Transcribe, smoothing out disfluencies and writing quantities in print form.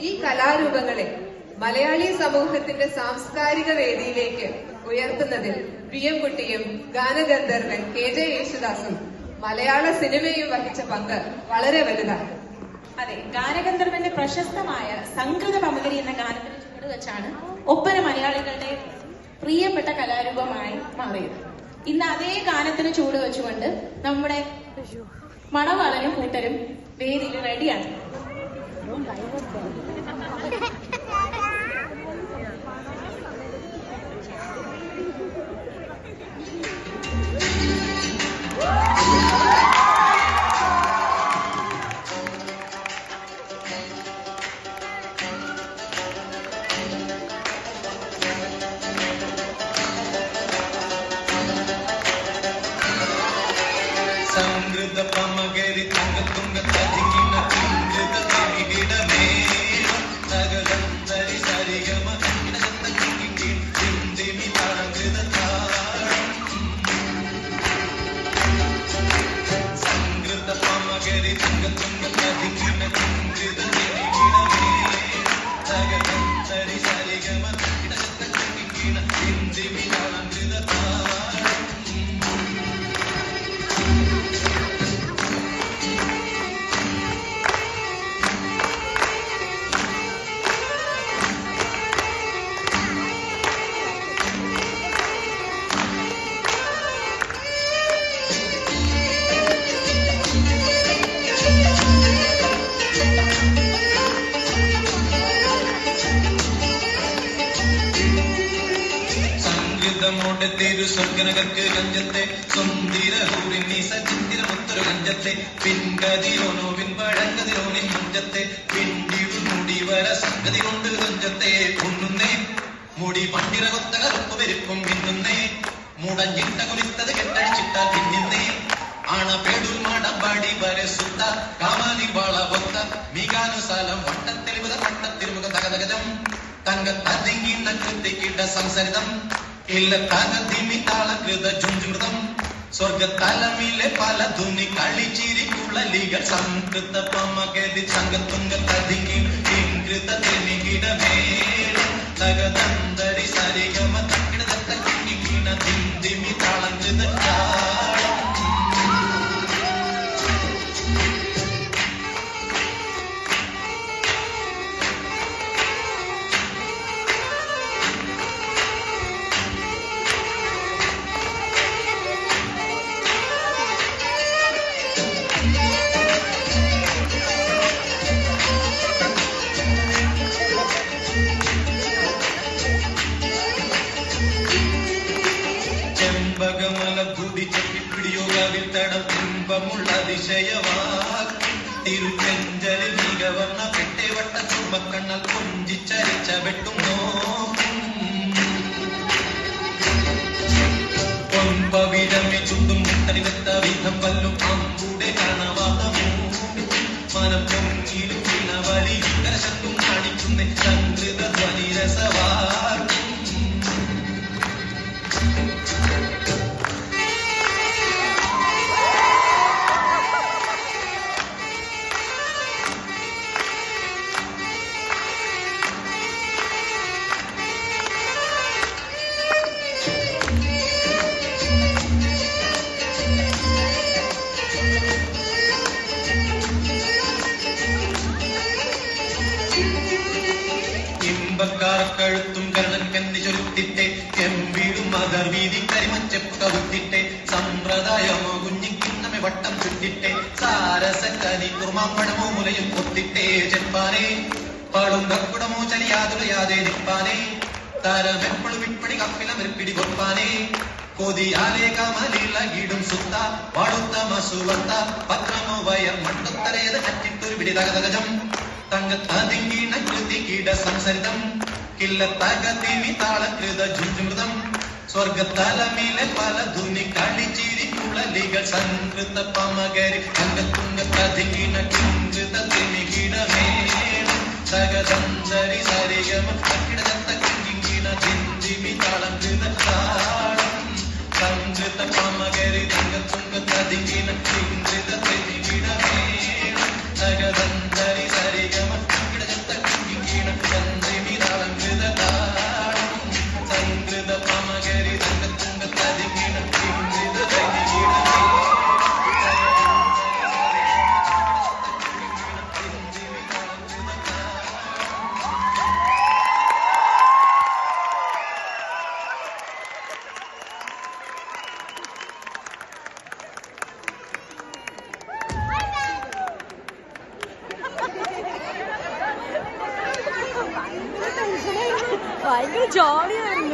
ഈ കലാരൂപങ്ങളെ മലയാളി സമൂഹത്തിന്റെ സാംസ്കാരിക വേദിയിലേക്ക് ഉയർത്തുന്നതിൽ PM കുട്ടിയും ഗാനഗന്ധർവൻ KJ യേശുദാസും മലയാള സിനിമയും വഹിച്ച പങ്ക് വളരെ വലുതാണ്. അതെ, ഗാനഗന്ധർവന്റെ പ്രശസ്തമായ സംഗീത പമകരി എന്ന ഗാനത്തിന് ചുവട് വെച്ചാണ് ഒപ്പന മലയാളികളുടെ പ്രിയപ്പെട്ട കലാരൂപമായി മാറിയത്. ഇന്ന് അതേ ഗാനത്തിന് ചൂട് വെച്ചുകൊണ്ട് നമ്മുടെ മണവാളനും കൂട്ടരും വേദിയിൽ റെഡിയാണ്. സംഗൃത പമകരി തുങ്ക തതിങ്ങിന തുങ്കൃത തിരികിടമേ നഗരന്തരി സരിഗമ ചിന്തിമി താളകൃത സംഗൃത പമകരി തുങ്ക തതിങ്ങിന തുങ്കൃത തിരികിടമേ നഗരന്തരി സരിഗമ ചിന്തിമി താളകൃത തിരു സ്വർഗനകർക്ക് ഗഞ്ചത്തെ സുന്ദരഹൂരിനി സചിന്തിരമുത്തൊരു ഗഞ്ചത്തെ പിൻകതിരോനോ പിൻപഴങ്കതിരോനിൻ മുഞ്ചത്തെ പിണ്ടിടു മുടി വര സംഗതി കൊണ്ട് ഗഞ്ചത്തെ ഉണ്ണുന്നേ മുടി പണ്ടിര കൊത്ത കറുപ്പ് പെരുപ്പും പിന്നുന്നേ മുടഞ്ഞിട്ട കുലിത്തത് കെട്ടഴിച്ചിട്ടാൽ പിന്നിന്നേ ആണ പേടൂർ മാടമ്പാടി വരെ സുത്ത കാമാലി വാള പൊത്ത മികാനുസാലം വട്ടത്തെളിമുത വട്ടത്തിരുമുഖ തകതകജം തങ്കത്തതിങ്ങി നൃത്തിക്കിട്ട സംസരിതം ഇല്ല തകതിമി താളകൃത ജുഞ്ചുമൃതം സ്വർഗത്തലമിലെ പല ധുനി കളിച്ചിരി കുളലികൾ സംകൃത പമകരി സംഗത്തുങ്ക തതിങ്ങി ഇങ്കൃത തെനികിടമേളം തകതന്തരി സരിഗമ തക്കിടതത്ത കിങ്ങിണ ദിന്ദിമി താളകൃത ഇമ്പമുള്ള അതിശയവാക് തിരുച്ചെഞ്ചലിൽ മികവർണ്ണ പെട്ടേവട്ട ചുമക്കണ്ണൽ കൊഞ്ചിച്ചരിച്ച വെട്ടും നോക്കും പൊൻപവിഴമി ചുണ്ടും മുട്ടനിവെത്ത വിധം വല്ലും അമ്പൂടെ കാണവാതമോ മനം പൊങ്ങിലും വീണവലി കരശത്തും കാണിക്കുന്ന സംകൃത ധ്വനി രസവാക് കഴുത്തും കരണൻ കന്നി ചൊരുത്തിട്ടെ എംവീടും മദർവീതി കരിമച്ചെപ്പുക വിട്ടിട്ടെ സമ്പ്രദായമോ കുഞ്ഞിക്കിണ്ണമെ വട്ടം ചുറ്റിട്ടെ സാരസക്കനി കുർമാമ്പഴമോ മുലയും കൊത്തിട്ടെ ചെപ്പാനെ പാടും കക്കുടമോ ചലിയാതുലയാതെ നിപ്പാനെ താരമെപ്പോഴും ഇപ്പടി കപ്പിലമെപ്പിടി കൊപ്പാനെ കൊതിയാലേ കമലില ഇടും സുത്ത പാടുത്ത മസുവത്ത പത്രമോ വയർ മണ്ടത്തരേത് അറ്റിട്ടൊരു പിടി തകതകജം തങ്കത്തതിങ്ങിണ കൃതികിട സംസരിതം കില്ല തകതിമി താളകൃത ജുഞ്ചുമൃതം സ്വർഗത്തലമിലെ പല ധുനി കളിച്ചിരി കുളലികൾ സംകൃത പമകരി തങ്കത്തുങ്ക തതിങ്ങിണ കിങ്കൃത തിമികിടമേളം തകതന്തരി സരിഗമ തക്കിടതത്ത കിങ്കിണ ചിന്തിമി താളകൃത താളം സംകൃത പമകരി തങ്കത്തുങ്ക തതിങ്ങിണ കിങ്കൃത തിമികിടമേളം തകതന്തരി സരിഗമ തക്കിടതത്ത ജോളിയായിരുന്നു.